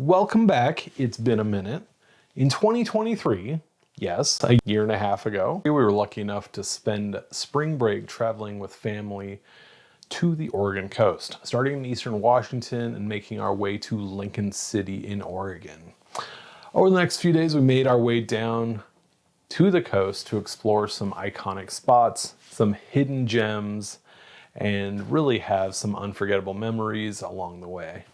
Welcome back. It's been a minute. In 2023, yes, a year and a half ago, we were lucky enough to spend spring break traveling with family to the Oregon coast, starting in eastern Washington and making our way to Lincoln City in Oregon. Over the next few days, we made our way down to the coast to explore some iconic spots, some hidden gems, and really have some unforgettable memories along the way.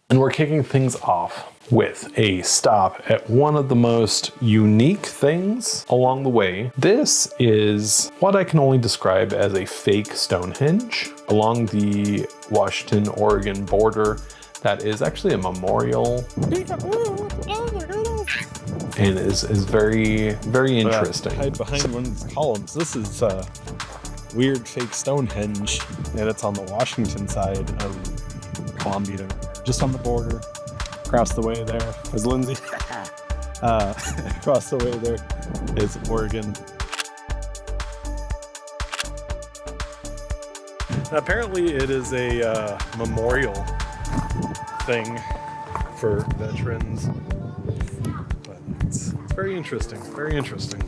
And we're kicking things off with a stop at one of the most unique things along the way. This is what I can only describe as a fake Stonehenge along the Washington-Oregon border. That is actually a memorial and is very, very interesting. Hide behind one of these columns. This is a weird fake Stonehenge, and it's on the Washington side of Columbia. Just on the border, across the way there is Lindsay. Across the way there is Oregon. And apparently it is a memorial thing for veterans. But it's very interesting, very interesting.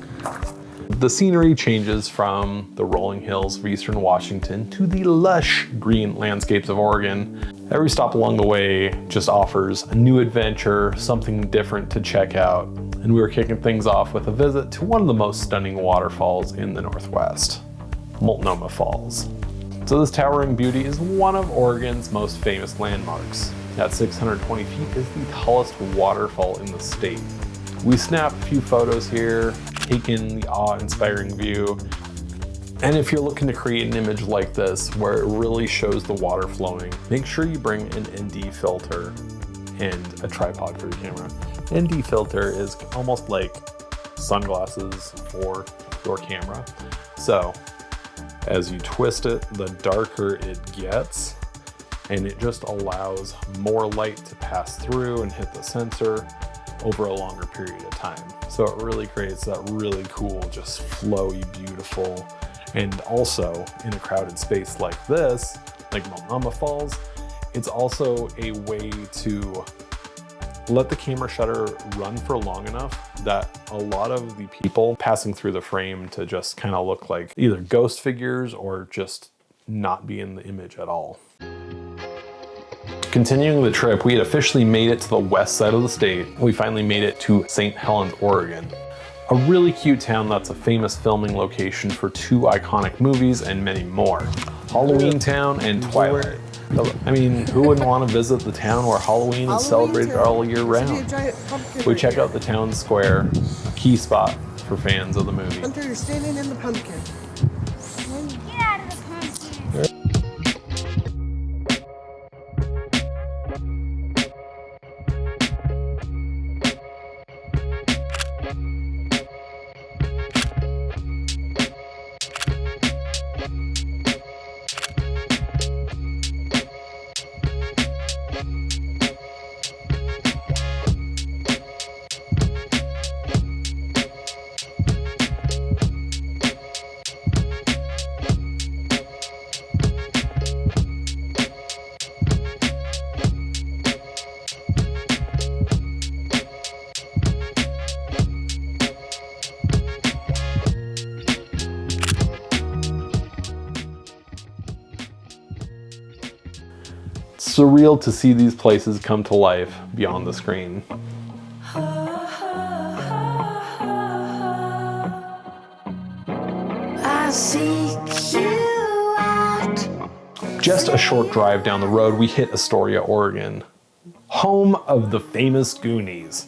The scenery changes from the rolling hills of eastern Washington to the lush green landscapes of Oregon. Every stop along the way just offers a new adventure, something different to check out. And we were kicking things off with a visit to one of the most stunning waterfalls in the Northwest, Multnomah Falls. So this towering beauty is one of Oregon's most famous landmarks. At 620 feet is the tallest waterfall in the state. We snapped a few photos here, taken the awe-inspiring view. And if you're looking to create an image like this, where it really shows the water flowing, make sure you bring an ND filter and a tripod for your camera. ND filter is almost like sunglasses for your camera. So as you twist it, the darker it gets, and it just allows more light to pass through and hit the sensor over a longer period of time. So it really creates that really cool, just flowy, beautiful. And also in a crowded space like this, like Multnomah Falls, it's also a way to let the camera shutter run for long enough that a lot of the people passing through the frame to just kind of look like either ghost figures or just not be in the image at all. Continuing the trip, we had officially made it to the west side of the state. We finally made it to St. Helens, Oregon. A really cute town that's a famous filming location for two iconic movies and many more. Halloween Town and Twilight. I mean, who wouldn't want to visit the town where Halloween is celebrated all year round? We check out the town square, a key spot for fans of the movie. Hunter, you're standing in the pumpkin. Get out of the pumpkin. Surreal to see these places come to life beyond the screen. I seek you out. Just a short drive down the road, we hit Astoria, Oregon, home of the famous Goonies.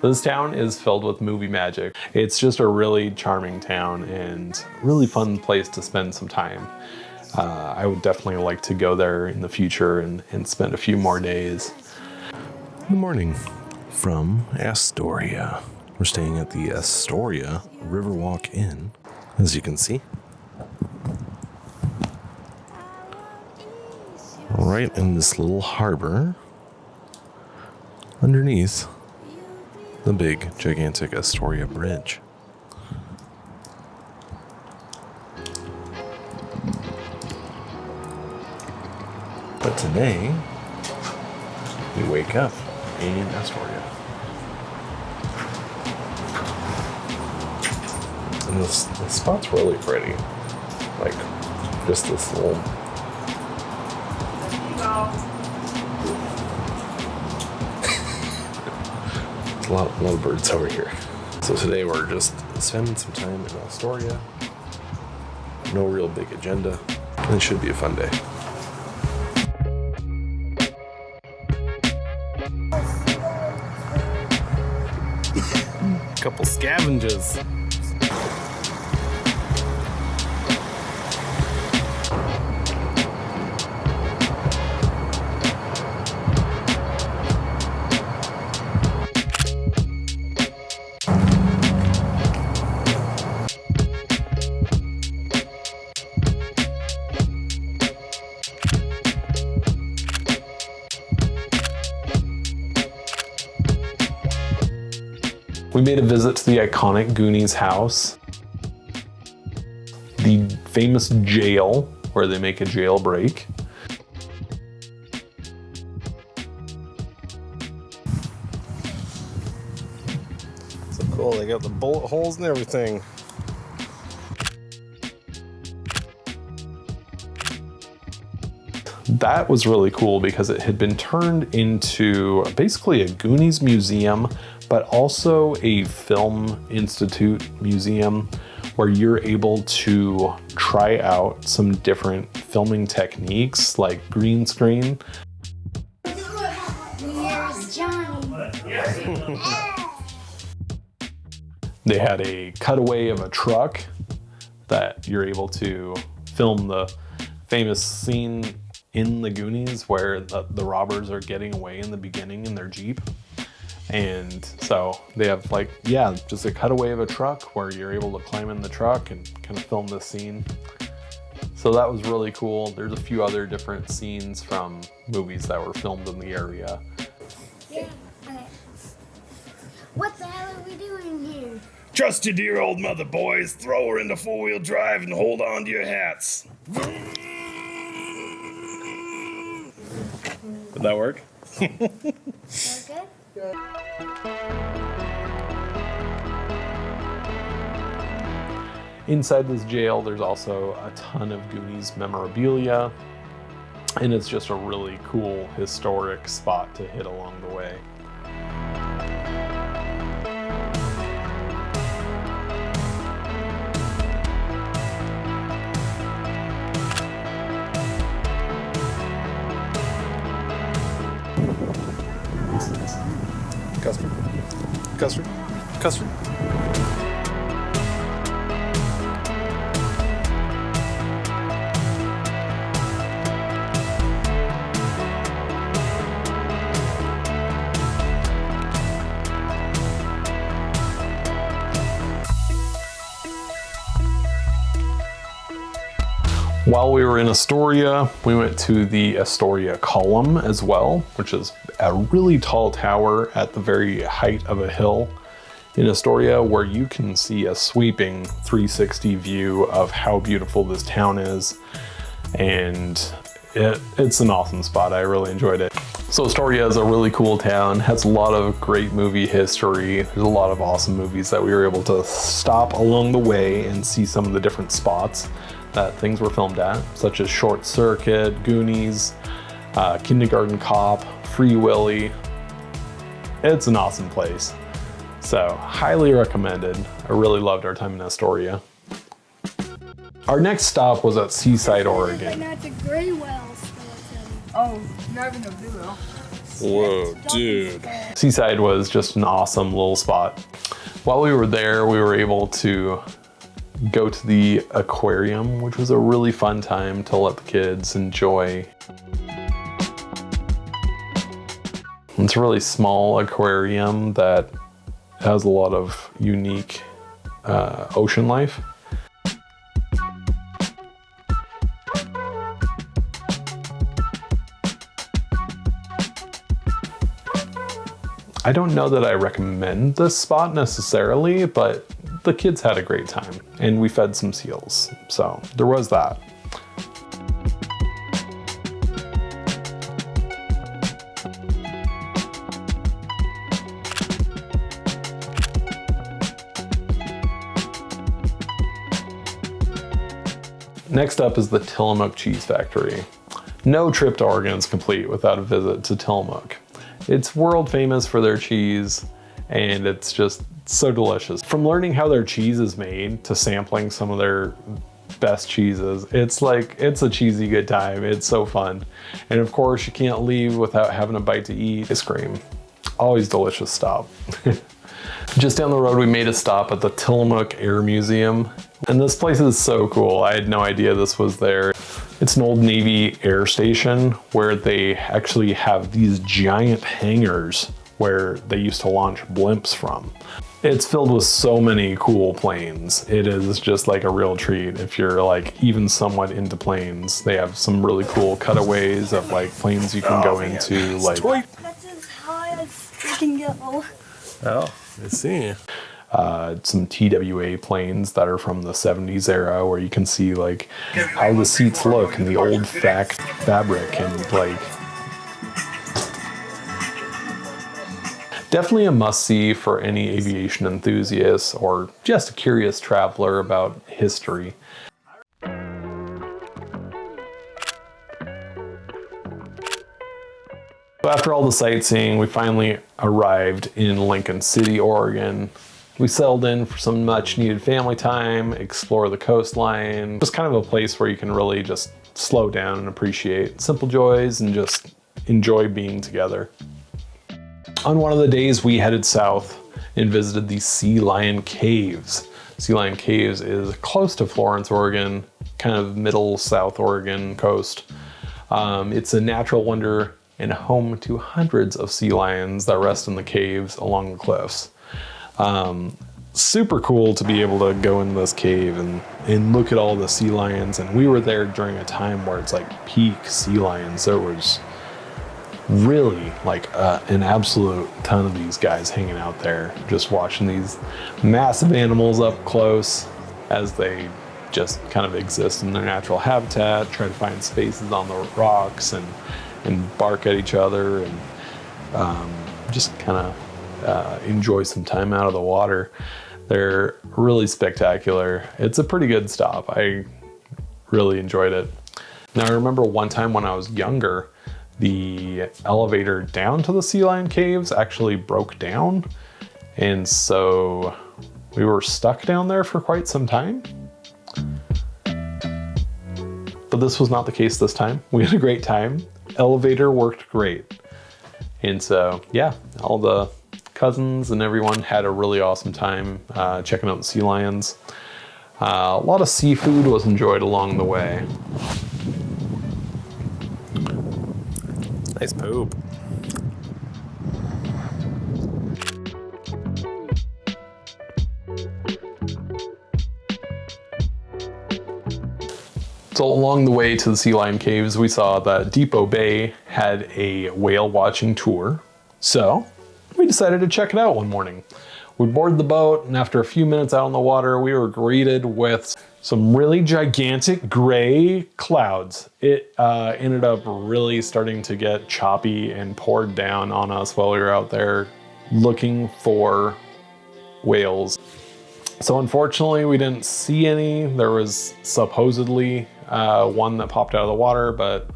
This town is filled with movie magic. It's just a really charming town and really fun place to spend some time. I would definitely like to go there in the future and spend a few more days. Good morning from Astoria. We're staying at the Astoria Riverwalk Inn, as you can see. Right in this little harbor underneath the big, gigantic Astoria Bridge. But today, we wake up in Astoria. And this spot's really pretty. Like, just this little... There's a lot of birds over here. So today we're just spending some time in Astoria. No real big agenda. And it should be a fun day. Couple scavengers. We made a visit to the iconic Goonies house, the famous jail where they make a jailbreak. So cool, they got the bullet holes and everything. That was really cool because it had been turned into basically a Goonies museum, but also a film institute museum where you're able to try out some different filming techniques like green screen. Where's Johnny? They had a cutaway of a truck that you're able to film the famous scene in the Goonies where the robbers are getting away in the beginning in their Jeep. And so they have like, yeah, just a cutaway of a truck where you're able to climb in the truck and kind of film this scene. So that was really cool. There's a few other different scenes from movies that were filmed in the area. Yeah. Okay. What the hell are we doing here? Trust your dear old mother, boys. Throw her into four-wheel drive and hold on to your hats. Did that work? Okay. Inside this jail, there's also a ton of Goonies memorabilia, and it's just a really cool historic spot to hit along the way. Custard. Custard. Custard. While we were in Astoria, we went to the Astoria Column as well, which is a really tall tower at the very height of a hill in Astoria where you can see a sweeping 360 view of how beautiful this town is. And it's an awesome spot. I really enjoyed it. So Astoria is a really cool town, has a lot of great movie history. There's a lot of awesome movies that we were able to stop along the way and see some of the different spots that things were filmed at, such as Short Circuit, Goonies, Kindergarten Cop, Free Willy. It's an awesome place. So highly recommended. I really loved our time in Astoria. Our next stop was at Seaside, Oregon. That's a gray whale skeleton. Oh, not even a blue whale. Whoa, dude. Seaside was just an awesome little spot. While we were there, we were able to go to the aquarium, which was a really fun time to let the kids enjoy. It's a really small aquarium that has a lot of unique ocean life. I don't know that I recommend this spot necessarily, but the kids had a great time and we fed some seals. So there was that. Next up is the Tillamook Cheese Factory. No trip to Oregon is complete without a visit to Tillamook. It's world famous for their cheese, and it's just so delicious. From learning how their cheese is made to sampling some of their best cheeses, it's a cheesy good time. It's so fun. And of course, you can't leave without having a bite to eat. Ice cream, always delicious stop. Just down the road, we made a stop at the Tillamook Air Museum. And this place is so cool. I had no idea this was there. It's an old Navy air station where they actually have these giant hangars where they used to launch blimps from. It's filled with so many cool planes. It is just like a real treat if you're like even somewhat into planes. They have some really cool cutaways of like planes you can go into. Like That's as high as we can go. Oh, I see. some TWA planes that are from the 70s era where you can see like how the seats look and the old fabric and like definitely a must-see for any aviation enthusiast or just a curious traveler about history. So after all the sightseeing, we finally arrived in Lincoln City, Oregon. We settled in for some much-needed family time, explore the coastline. Just kind of a place where you can really just slow down and appreciate simple joys and just enjoy being together. On one of the days, we headed south and visited the Sea Lion Caves. Sea Lion Caves is close to Florence, Oregon, kind of middle South Oregon coast. It's a natural wonder and home to hundreds of sea lions that rest in the caves along the cliffs. Super cool to be able to go into this cave and look at all the sea lions. And we were there during a time where it's like peak sea lions. There was really like an absolute ton of these guys hanging out there, just watching these massive animals up close as they just kind of exist in their natural habitat, try to find spaces on the rocks and bark at each other and just kind of enjoy some time out of the water. They're really spectacular. It's a pretty good stop. I really enjoyed it. Now I remember one time when I was younger, the elevator down to the Sea Lion Caves actually broke down. And so we were stuck down there for quite some time. But this was not the case this time. We had a great time. Elevator worked great. And so, yeah, all the cousins and everyone had a really awesome time checking out the sea lions. A lot of seafood was enjoyed along the way. Nice poop. So along the way to the Sea Lion Caves, we saw that Depot Bay had a whale watching tour. So we decided to check it out one morning. We boarded the boat, and after a few minutes out on the water, we were greeted with some really gigantic gray clouds. It ended up really starting to get choppy and poured down on us while we were out there looking for whales. So unfortunately, we didn't see any. There was supposedly one that popped out of the water, but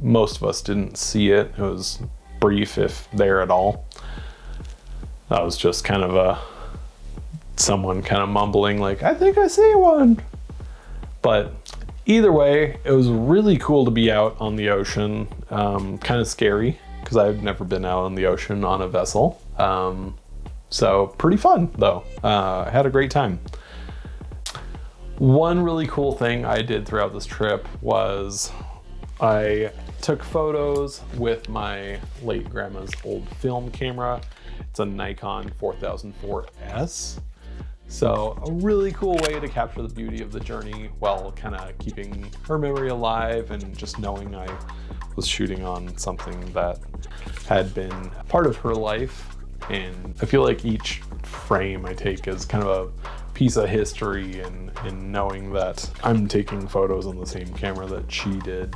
most of us didn't see it. It was brief, if there at all. That was just kind of someone kind of mumbling like, I think I see one. But either way, it was really cool to be out on the ocean. Kind of scary because I've never been out on the ocean on a vessel. So pretty fun though. I had a great time. One really cool thing I did throughout this trip was I took photos with my late grandma's old film camera. It's a Nikon 4004s. So a really cool way to capture the beauty of the journey while kind of keeping her memory alive and just knowing I was shooting on something that had been part of her life. And I feel like each frame I take is kind of a piece of history, and knowing that I'm taking photos on the same camera that she did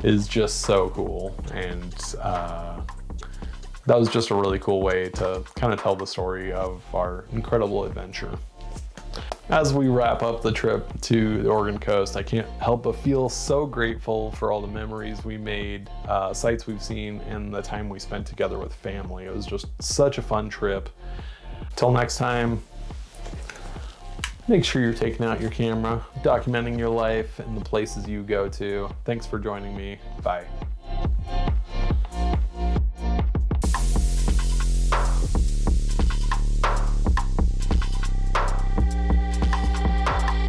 is just so cool. And that was just a really cool way to kind of tell the story of our incredible adventure. As we wrap up the trip to the Oregon coast, I can't help but feel so grateful for all the memories we made, sights we've seen, and the time we spent together with family. It was just such a fun trip. Till next time, make sure you're taking out your camera, documenting your life and the places you go to. Thanks for joining me. Bye.